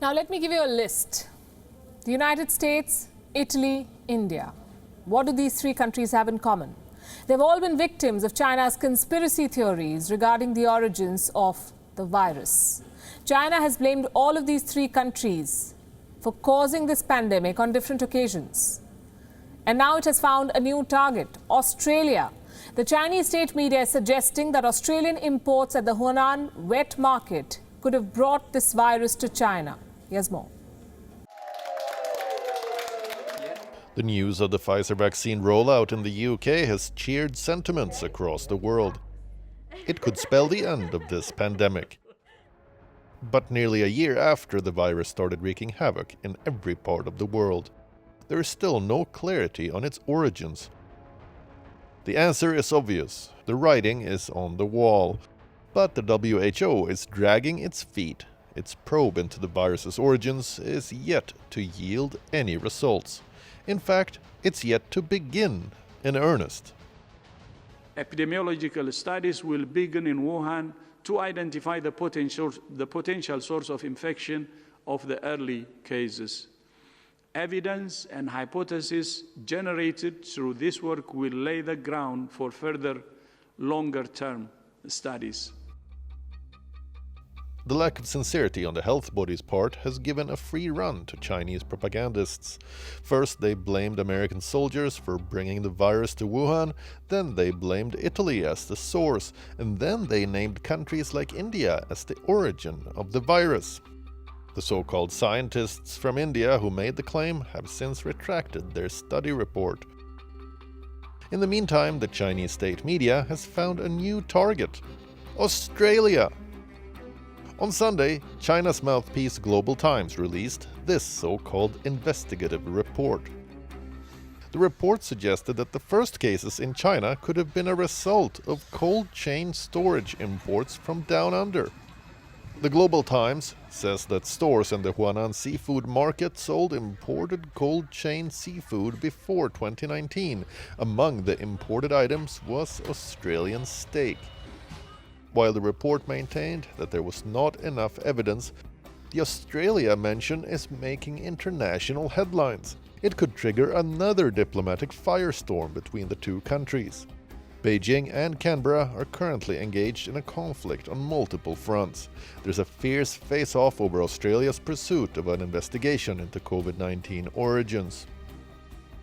Now let me give you a list. The United States, Italy, India. What do these three countries have in common? They've all been victims of China's conspiracy theories regarding the origins of the virus. China has blamed all of these three countries for causing this pandemic on different occasions. And now it has found a new target, Australia. The Chinese state media is suggesting that Australian imports at the Hunan wet market could have brought this virus to China. Here's more. The news of the Pfizer vaccine rollout in the UK has cheered sentiments across the world. It could spell the end of this pandemic. But nearly a year after the virus started wreaking havoc in every part of the world, there is still no clarity on its origins. The answer is obvious. The writing is on the wall. But the WHO is dragging its feet. Its probe into the virus's origins is yet to yield any results. In fact, it's yet to begin in earnest. Epidemiological studies will begin in Wuhan to identify the potential source of infection of the early cases. Evidence and hypotheses generated through this work will lay the ground for further longer-term studies. The lack of sincerity on the health body's part has given a free run to Chinese propagandists. First, they blamed American soldiers for bringing the virus to Wuhan, then they blamed Italy as the source, and then they named countries like India as the origin of the virus. The so-called scientists from India who made the claim have since retracted their study report. In the meantime, the Chinese state media has found a new target: Australia. On Sunday, China's mouthpiece Global Times released this so-called investigative report. The report suggested that the first cases in China could have been a result of cold chain storage imports from down under. The Global Times says that stores in the Hunan seafood market sold imported cold chain seafood before 2019. Among the imported items was Australian steak. While the report maintained that there was not enough evidence, the Australia mention is making international headlines. It could trigger another diplomatic firestorm between the two countries. Beijing and Canberra are currently engaged in a conflict on multiple fronts. There's a fierce face-off over Australia's pursuit of an investigation into COVID-19 origins.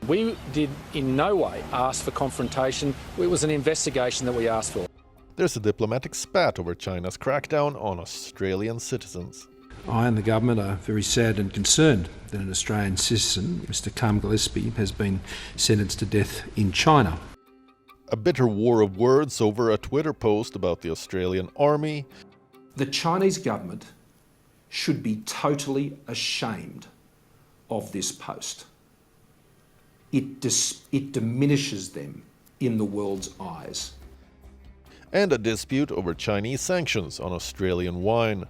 We did in no way ask for confrontation. It was an investigation that we asked for. There's a diplomatic spat over China's crackdown on Australian citizens. I and the government are very sad and concerned that an Australian citizen, Mr. Kam Gillespie, has been sentenced to death in China. A bitter war of words over a Twitter post about the Australian army. The Chinese government should be totally ashamed of this post. It diminishes them in the world's eyes. And a dispute over Chinese sanctions on Australian wine.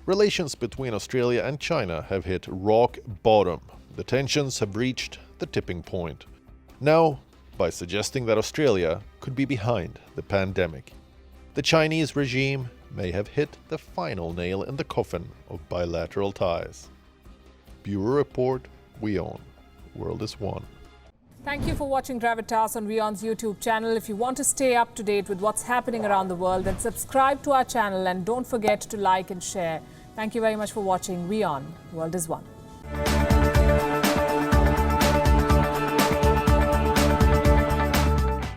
Relations between Australia and China have hit rock bottom. The tensions have reached the tipping point. Now, by suggesting that Australia could be behind the pandemic, the Chinese regime may have hit the final nail in the coffin of bilateral ties. Bureau Report, WION. World is one. Thank you for watching Gravitas on WION's YouTube channel. If you want to stay up to date with what's happening around the world, then subscribe to our channel and don't forget to like and share. Thank you very much for watching WION. World is one.